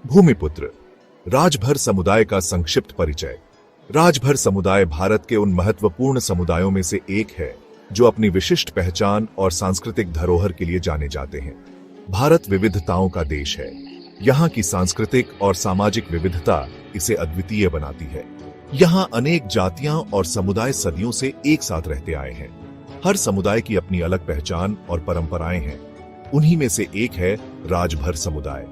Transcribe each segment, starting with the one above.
भूमिपुत्र। राजभर समुदाय का संक्षिप्त परिचय। राजभर समुदाय भारत के उन महत्वपूर्ण समुदायों में से एक है जो अपनी विशिष्ट पहचान और सांस्कृतिक धरोहर के लिए जाने जाते हैं। भारत विविधताओं का देश है। यहाँ की सांस्कृतिक और सामाजिक विविधता इसे अद्वितीय बनाती है। यहाँ अनेक जातियां और समुदाय सदियों से एक साथ रहते आए हैं। हर समुदाय की अपनी अलग पहचान और परंपराएं हैं। उन्हीं में से एक है राजभर समुदाय।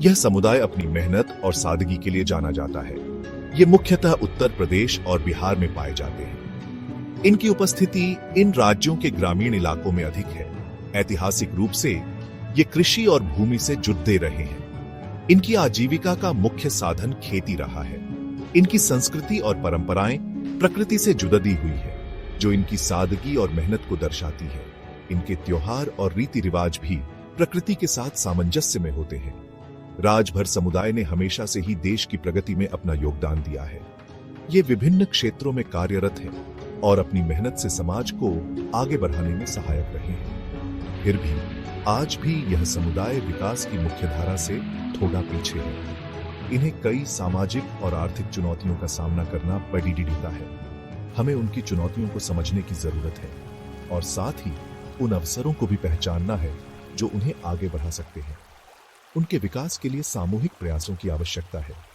यह समुदाय अपनी मेहनत और सादगी के लिए जाना जाता है। ये मुख्यतः उत्तर प्रदेश और बिहार में पाए जाते हैं। इनकी उपस्थिति इन राज्यों के ग्रामीण इलाकों में अधिक है। ऐतिहासिक रूप से ये कृषि और भूमि से जुड़ते रहे हैं। इनकी आजीविका का मुख्य साधन खेती रहा है। इनकी संस्कृति और परंपराएं प्रकृति से जुड़ी हुई है, जो इनकी सादगी और मेहनत को दर्शाती है। इनके त्योहार और रीति रिवाज भी प्रकृति के साथ सामंजस्य में होते हैं। राजभर समुदाय ने हमेशा से ही देश की प्रगति में अपना योगदान दिया है। ये विभिन्न क्षेत्रों में कार्यरत हैं और अपनी मेहनत से समाज को आगे बढ़ाने में सहायक रहे हैं। फिर भी आज भी यह समुदाय विकास की मुख्यधारा से थोड़ा पीछे है। इन्हें कई सामाजिक और आर्थिक चुनौतियों का सामना करना पड़ता है। हमें उनकी चुनौतियों को समझने की जरूरत है और साथ ही उन अवसरों को भी पहचानना है जो उन्हें आगे बढ़ा सकते हैं। उनके विकास के लिए सामूहिक प्रयासों की आवश्यकता है।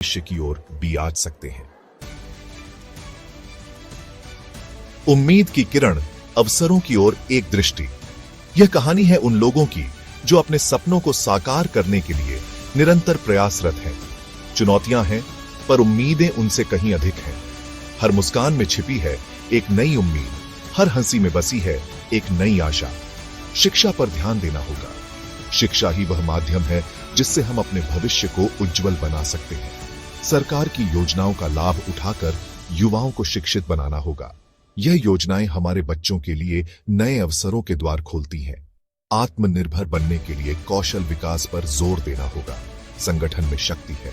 भविष्य की ओर भी आज सकते हैं। उम्मीद की किरण, अवसरों की ओर एक दृष्टि। यह कहानी है उन लोगों की जो अपने सपनों को साकार करने के लिए निरंतर प्रयासरत हैं। चुनौतियां हैं, पर उम्मीदें उनसे कहीं अधिक हैं। हर मुस्कान में छिपी है एक नई उम्मीद, हर हंसी में बसी है एक नई आशा। शिक्षा पर ध्यान देना होगा। शिक्षा ही वह माध्यम है जिससे हम अपने भविष्य को उज्जवल बना सकते हैं। सरकार की योजनाओं का लाभ उठाकर युवाओं को शिक्षित बनाना होगा। यह योजनाएं हमारे बच्चों के लिए नए अवसरों के द्वार खोलती हैं। आत्मनिर्भर बनने के लिए कौशल विकास पर जोर देना होगा। संगठन में शक्ति है।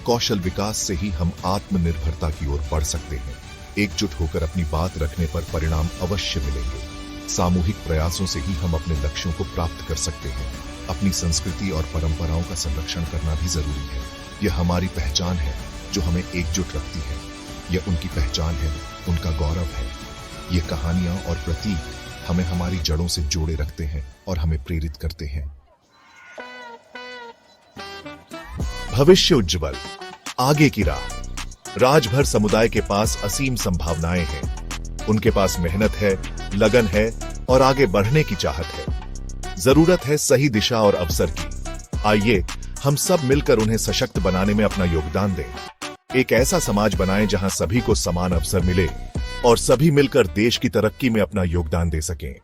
कौशल विकास से ही हम आत्मनिर्भरता की ओर बढ़ सकते हैं। एकजुट होकर अपनी बात रखने पर परिणाम अवश्य मिलेंगे। सामूहिक प्रयासों से ही हम अपने लक्ष्यों को प्राप्त कर सकते हैं। अपनी संस्कृति और परंपराओं का संरक्षण करना भी जरूरी है। यह हमारी पहचान है जो हमें एकजुट रखती है। यह उनकी पहचान है, उनका गौरव है। ये कहानियां और प्रतीक हमें हमारी जड़ों से जोड़े रखते हैं और हमें प्रेरित करते हैं। भविष्य उज्जवल, आगे की राह। राजभर समुदाय के पास असीम संभावनाएं हैं। उनके पास मेहनत है, लगन है और आगे बढ़ने की चाहत है। जरूरत है सही दिशा और अवसर की। आइए हम सब मिलकर उन्हें सशक्त बनाने में अपना योगदान दें। एक ऐसा समाज बनाएं जहां सभी को समान अवसर मिले और सभी मिलकर देश की तरक्की में अपना योगदान दे सकें।